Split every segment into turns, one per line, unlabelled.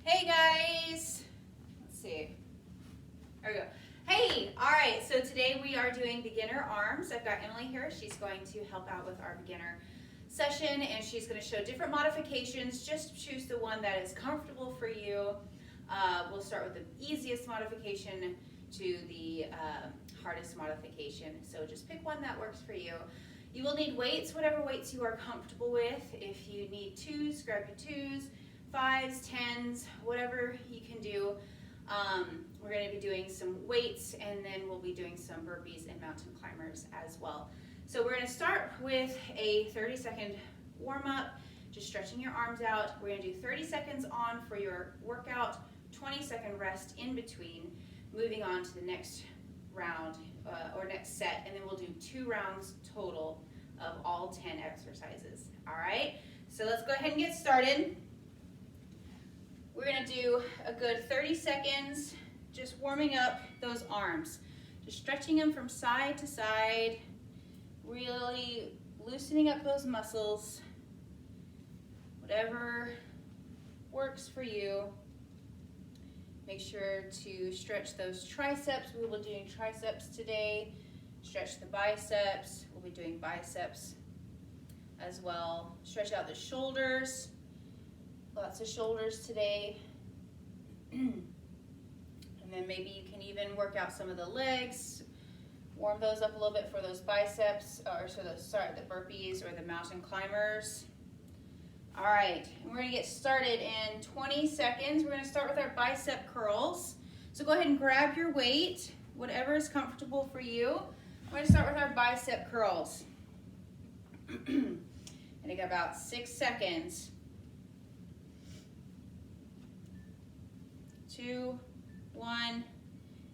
Hey guys, let's see, there we go. Hey, all right, so today we are doing beginner arms. I've got Emily here. She's going to help out with our beginner session, and she's going to show different modifications. Just choose the one that is comfortable for you. We'll start with the easiest modification to the hardest modification. So just pick one that works for you. You will need weights, whatever weights you are comfortable with. If you need twos, grab your twos, fives, tens, whatever you can do. We're going to be doing some weights, and then we'll be doing some burpees and mountain climbers as well. So we're going to start with a 30-second warm-up, just stretching your arms out. We're going to do 30 seconds on for your workout, 20-second rest in between, moving on to the next round or next set, and then we'll do 2 rounds total of all 10 exercises. All right, so let's go ahead and get started. We're going to do a good 30 seconds just warming up those arms, just stretching them from side to side, really loosening up those muscles, whatever works for you. Make sure to stretch those triceps. We will be doing triceps today. Stretch the biceps. We'll be doing biceps as well. Stretch out the shoulders. Lots of shoulders today. And then maybe you can even work out some of the legs. Warm those up a little bit for those biceps, or so those, sorry, the burpees or the mountain climbers. All right, and we're gonna get started in 20 seconds. We're gonna start with our bicep curls. So go ahead and grab your weight, whatever is comfortable for you. We're gonna start with our bicep curls. And I got about 6 seconds. 2, 1,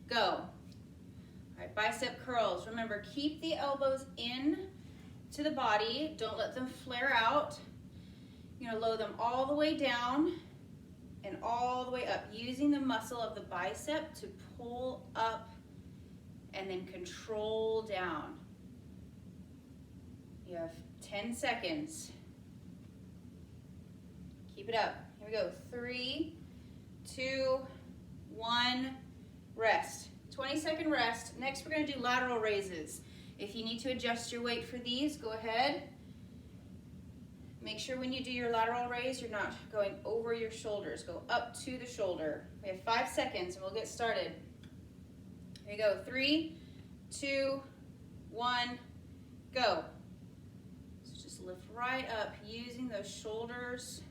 go. All right, bicep curls. Remember, keep the elbows in to the body. Don't let them flare out. You're gonna lower them all the way down and all the way up, using the muscle of the bicep to pull up and then control down. You have 10 seconds. Keep it up. Here we go. 3, 2, 1, rest. 20-second rest. Next, we're going to do lateral raises. If you need to adjust your weight for these, go ahead. Make sure when you do your lateral raise, you're not going over your shoulders. Go up to the shoulder. We have 5 seconds, and we'll get started. Here you go. 3, 2, 1, go. So just lift right up using those shoulders.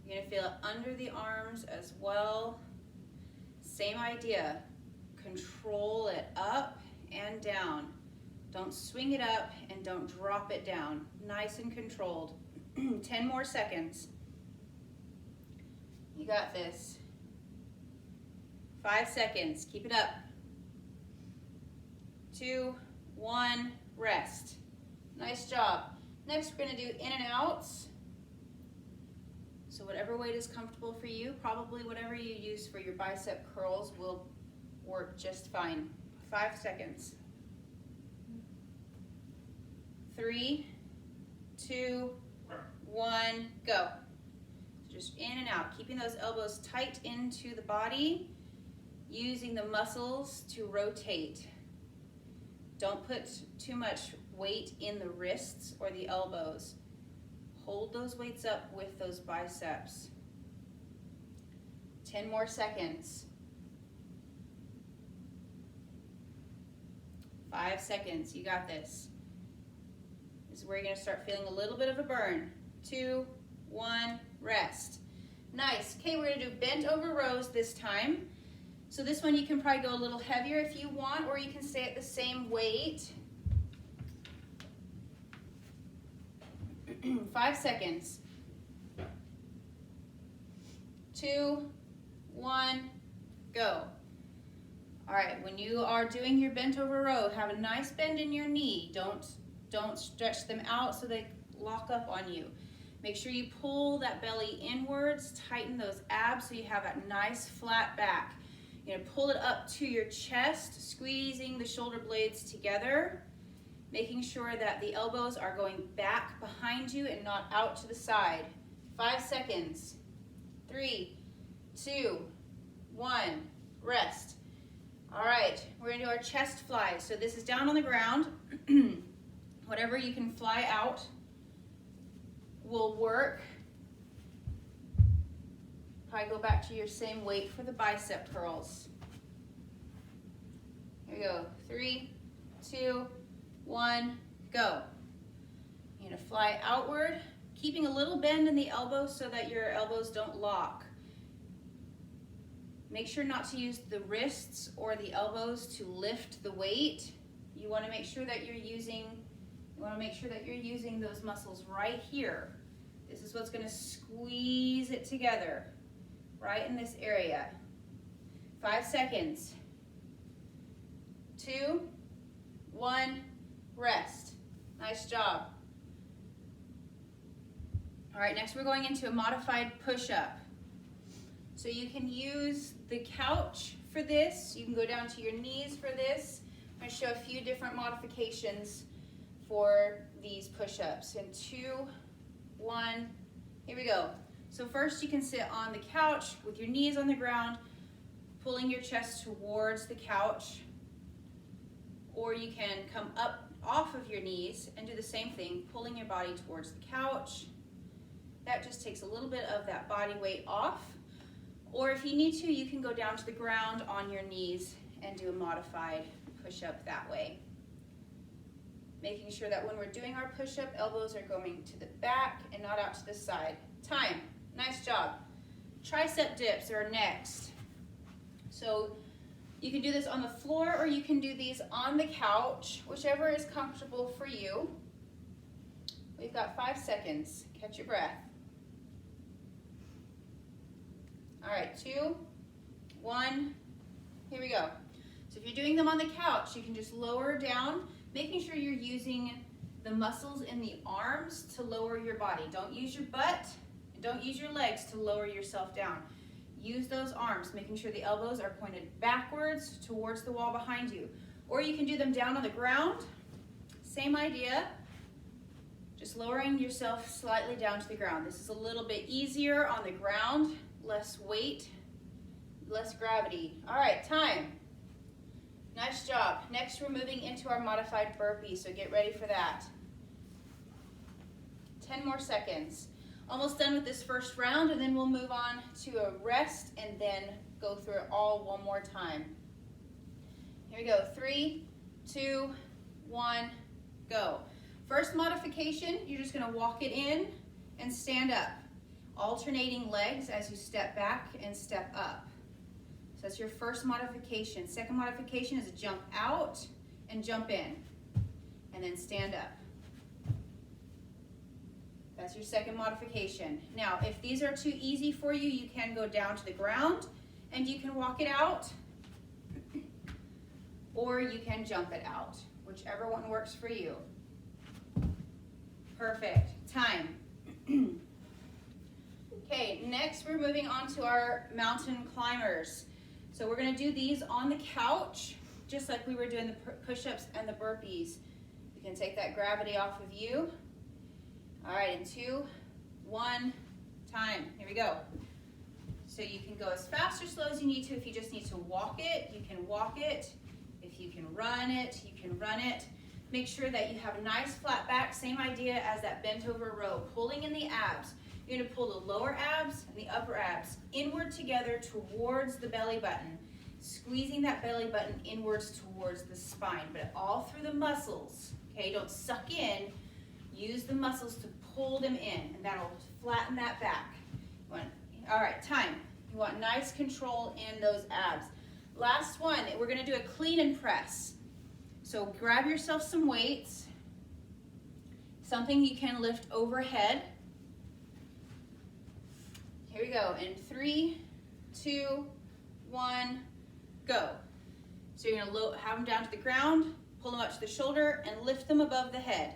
You're going to feel it under the arms as well. Same idea. Control it up and down. Don't swing it up and don't drop it down. Nice and controlled. 10 more seconds. You got this. 5 seconds. Keep it up. 2, 1, rest. Nice job. Next, we're going to do in and outs. So whatever weight is comfortable for you, probably whatever you use for your bicep curls will work just fine. 5 seconds. 3, 2, 1, go. So just in and out, keeping those elbows tight into the body, using the muscles to rotate. Don't put too much weight in the wrists or the elbows. Hold those weights up with those biceps. 10 more seconds. 5 seconds, you got this. This is where you're gonna start feeling a little bit of a burn. 2, 1, rest. Nice, okay, we're gonna do bent over rows this time. So this one you can probably go a little heavier if you want, or you can stay at the same weight. 5 seconds. 2, 1, go. All right, when you are doing your bent over row, have a nice bend in your knee. Don't stretch them out so they lock up on you. Make sure you pull that belly inwards, tighten those abs so you have that nice flat back. You're gonna pull it up to your chest, squeezing the shoulder blades together, making sure that the elbows are going back behind you and not out to the side. 5 seconds. 3, 3, 2, 1, rest. All right, we're gonna do our chest flies. So this is down on the ground. Whatever you can fly out will work. Probably go back to your same weight for the bicep curls. Here we go. 3, 2, 1, go. You're gonna fly outward, keeping a little bend in the elbows so that your elbows don't lock. Make sure not to use the wrists or the elbows to lift the weight. You want to make sure that you're using those muscles right here. This is what's going to squeeze it together, right in this area. 5 seconds. 2, 1, rest. Nice job. All right, next we're going into a modified push-up. So you can use the couch for this. You can go down to your knees for this. I'm going to show a few different modifications for these push-ups. In 2, 1, here we go. So first you can sit on the couch with your knees on the ground, pulling your chest towards the couch. Or you can come up off of your knees and do the same thing, pulling your body towards the couch. That just takes a little bit of that body weight off. Or if you need to, you can go down to the ground on your knees and do a modified push-up that way. Making sure that when we're doing our push-up, elbows are going to the back and not out to the side. Time. Nice job. Tricep dips are next. So you can do this on the floor or you can do these on the couch, whichever is comfortable for you. We've got 5 seconds. Catch your breath. All right, 2, 1, here we go. So if you're doing them on the couch, you can just lower down, making sure you're using the muscles in the arms to lower your body. Don't use your butt, and don't use your legs to lower yourself down. Use those arms, making sure the elbows are pointed backwards towards the wall behind you. Or you can do them down on the ground. Same idea, just lowering yourself slightly down to the ground. This is a little bit easier on the ground. Less weight, less gravity. All right, time. Nice job. Next, we're moving into our modified burpee, so get ready for that. 10 more seconds. Almost done with this first round, and then we'll move on to a rest and then go through it all one more time. Here we go. 3, 2, 1, go. First modification, you're just going to walk it in and stand up. Alternating legs as you step back and step up. So that's your first modification. Second modification is a jump out and jump in, and then stand up. That's your second modification. Now, if these are too easy for you, you can go down to the ground and you can walk it out, or you can jump it out, whichever one works for you. Perfect. Time. Okay, next we're moving on to our mountain climbers. So we're going to do these on the couch, just like we were doing the push-ups and the burpees. You can take that gravity off of you. All right, in 2, 1, time. Here we go. So you can go as fast or slow as you need to. If you just need to walk it, you can walk it. If you can run it, you can run it. Make sure that you have a nice flat back, same idea as that bent over row, pulling in the abs. You're going to pull the lower abs and the upper abs inward together towards the belly button, squeezing that belly button inwards towards the spine, but all through the muscles. Okay, don't suck in. Use the muscles to pull them in, and that'll flatten that back. All right, time. You want nice control in those abs. Last one, we're going to do a clean and press. So grab yourself some weights, something you can lift overhead. Here we go. In 3, 2, 1, go. So you're going to have them down to the ground, pull them up to the shoulder, and lift them above the head.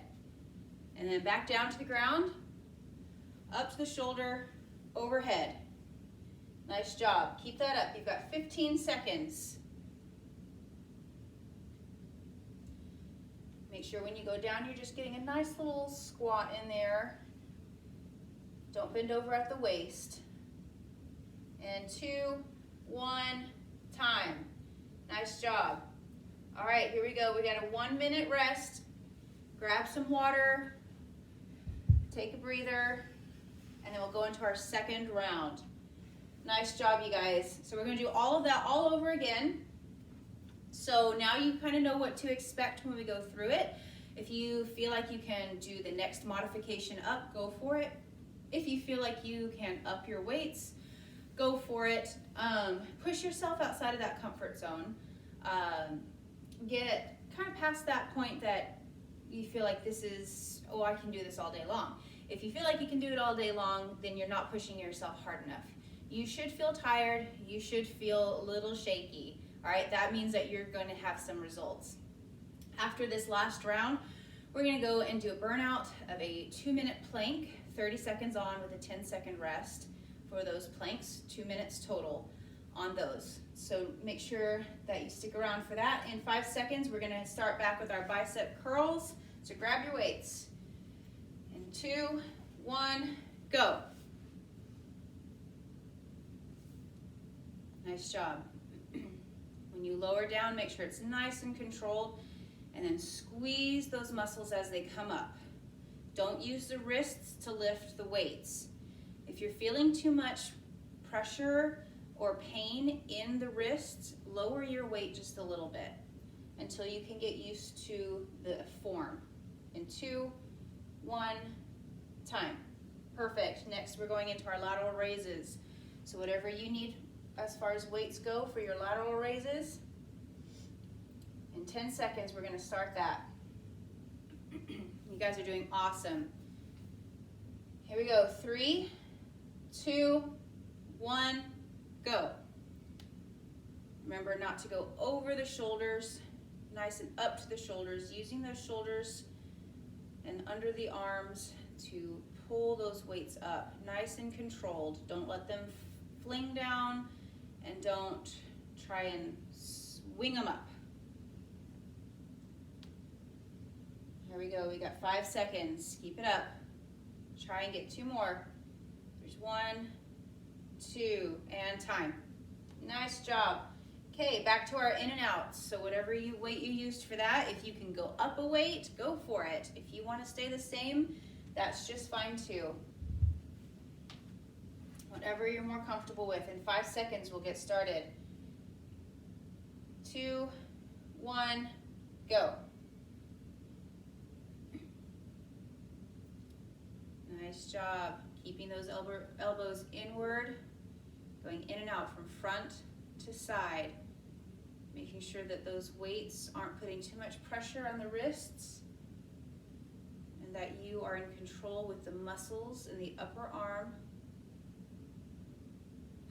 And then back down to the ground, up to the shoulder, overhead. Nice job. Keep that up. You've got 15 seconds. Make sure when you go down, you're just getting a nice little squat in there. Don't bend over at the waist. And 2, 1, time. Nice job. All right, here we go. We got a 1-minute rest. Grab some water, take a breather, and then we'll go into our second round. Nice job, you guys. So we're gonna do all of that all over again. So now you kind of know what to expect when we go through it. If you feel like you can do the next modification up, go for it. If you feel like you can up your weights, go for it. Push yourself outside of that comfort zone. Get kind of past that point that you feel like this is, oh, I can do this all day long. If you feel like you can do it all day long, then you're not pushing yourself hard enough. You should feel tired. You should feel a little shaky. All right, that means that you're going to have some results. After this last round, we're going to go and do a burnout of a 2-minute plank, 30 seconds on with a 10-second rest for those planks, 2 minutes total on those. So make sure that you stick around for that. In 5 seconds, we're going to start back with our bicep curls. So grab your weights. In 2, 1, go. Nice job. When you lower down, make sure it's nice and controlled, and then squeeze those muscles as they come up. Don't use the wrists to lift the weights. If you're feeling too much pressure or pain in the wrists, lower your weight just a little bit until you can get used to the form. In 2, 1, time. Perfect. Next, we're going into our lateral raises. So whatever you need as far as weights go for your lateral raises, in 10 seconds, we're going to start that. You guys are doing awesome. Here we go. 3, 2, 1, go. Remember not to go over the shoulders, nice and up to the shoulders, using those shoulders and under the arms to pull those weights up, nice and controlled. Don't let them fling down, and don't try and swing them up. Here we go, we got 5 seconds. Keep it up. Try and get 2 more. There's 1, 2, and time. Nice job. Okay, back to our in and outs. So whatever weight you used for that, if you can go up a weight, go for it. If you want to stay the same, that's just fine too. Whatever you're more comfortable with. In 5 seconds, we'll get started. 2, 1, go. Nice job. Keeping those elbows inward, going in and out from front to side. Making sure that those weights aren't putting too much pressure on the wrists, and that you are in control with the muscles in the upper arm,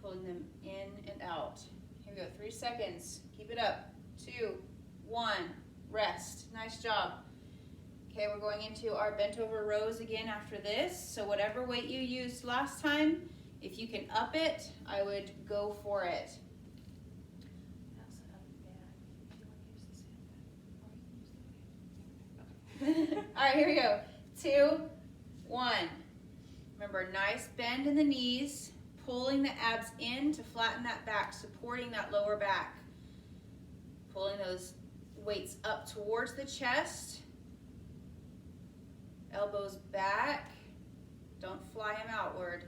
pulling them in and out. Here we go, 3 seconds. Keep it up. 2, 1, rest. Nice job. Okay, we're going into our bent over rows again after this. So whatever weight you used last time, if you can up it, I would go for it. All right, here we go. 2, 1. Remember, nice bend in the knees, pulling the abs in to flatten that back, supporting that lower back. Pulling those weights up towards the chest. Elbows back. Don't fly them outward.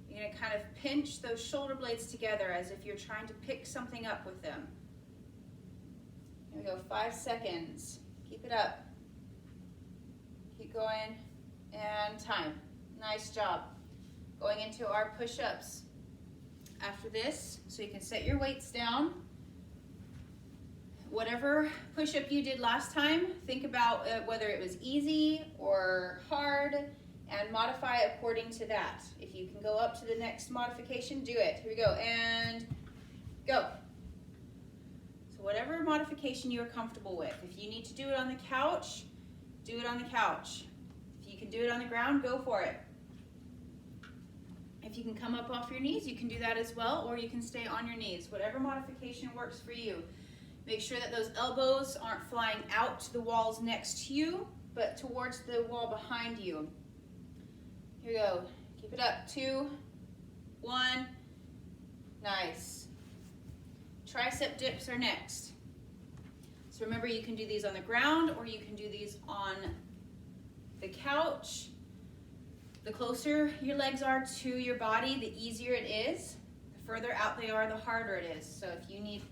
You're going to kind of pinch those shoulder blades together as if you're trying to pick something up with them. Here we go, 5 seconds. Keep it up. Keep going, and time. Nice job. Going into our push-ups after this, so you can set your weights down. Whatever push-up you did last time, think about whether it was easy or hard, and modify according to that. If you can go up to the next modification, do it. Here we go, and go. So whatever modification you're comfortable with. If you need to do it on the couch, do it on the couch. If you can do it on the ground, go for it. If you can come up off your knees, you can do that as well, or you can stay on your knees. Whatever modification works for you. Make sure that those elbows aren't flying out to the walls next to you, but towards the wall behind you. Here we go. Keep it up. 2, 1, Nice. Tricep dips are next. So remember, you can do these on the ground or you can do these on the couch. The closer your legs are to your body, the easier it is. The further out they are, the harder it is. So if you need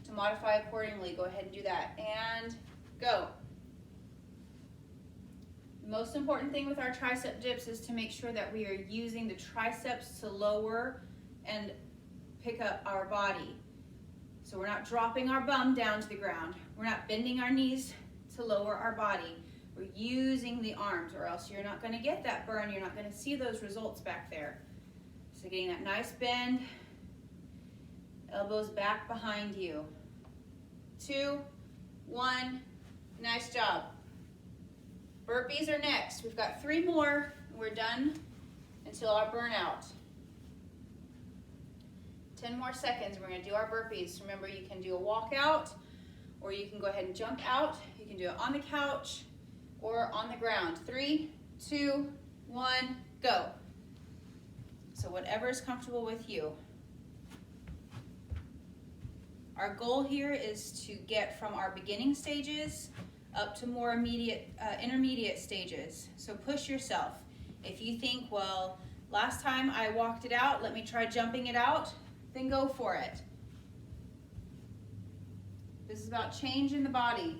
to modify accordingly, go ahead and do that. And go. The most important thing with our tricep dips is to make sure that we are using the triceps to lower and pick up our body. So we're not dropping our bum down to the ground. We're not bending our knees to lower our body. We're using the arms, or else you're not going to get that burn. You're not going to see those results back there. So getting that nice bend, elbows back behind you. 2, 1, nice job. Burpees are next. We've got 3 more, and we're done until our burnout. 10 more seconds, we're going to do our burpees. Remember, you can do a walkout, or you can go ahead and jump out. You can do it on the couch or on the ground. 3, 2, 1, go. So whatever is comfortable with you. Our goal here is to get from our beginning stages up to more intermediate stages. So push yourself. If you think, well, last time I walked it out, let me try jumping it out, then go for it. This is about change in the body.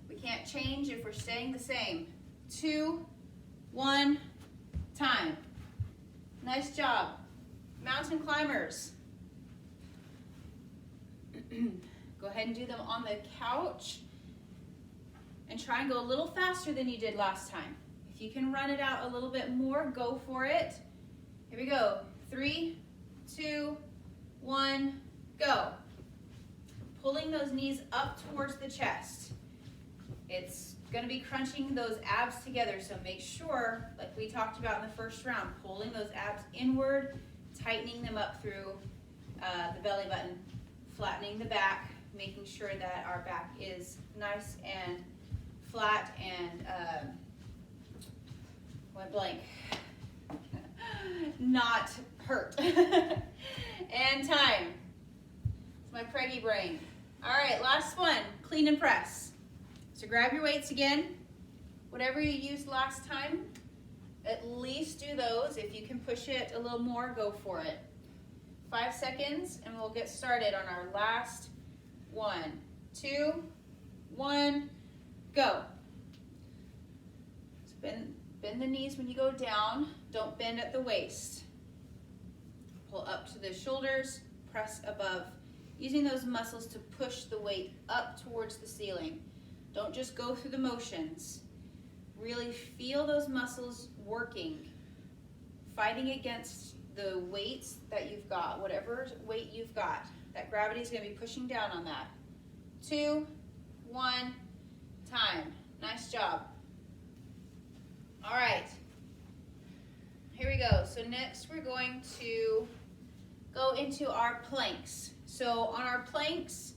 We can't change if we're staying the same. 2, 1, time. Nice job. Mountain climbers. Go ahead and do them on the couch and try and go a little faster than you did last time. If you can run it out a little bit more, go for it. Here we go. 3, 2, 1, go. Pulling those knees up towards the chest. It's going to be crunching those abs together, so make sure, like we talked about in the first round, pulling those abs inward, tightening them up through the belly button, flattening the back, making sure that our back is nice and flat and went blank, not hurt. And time. It's my preggy brain. All right, last one, clean and press. So grab your weights again. Whatever you used last time, at least do those. If you can push it a little more, go for it. 5 seconds, and we'll get started on our last 1, 2, 1, go. So bend the knees when you go down. Don't bend at the waist. Pull up to the shoulders, press above. Using those muscles to push the weight up towards the ceiling. Don't just go through the motions. Really feel those muscles working, fighting against the weights that you've got, whatever weight you've got. That gravity is going to be pushing down on that. 2, 1, time. Nice job. All right. Here we go. So next we're going to go into our planks. So on our planks,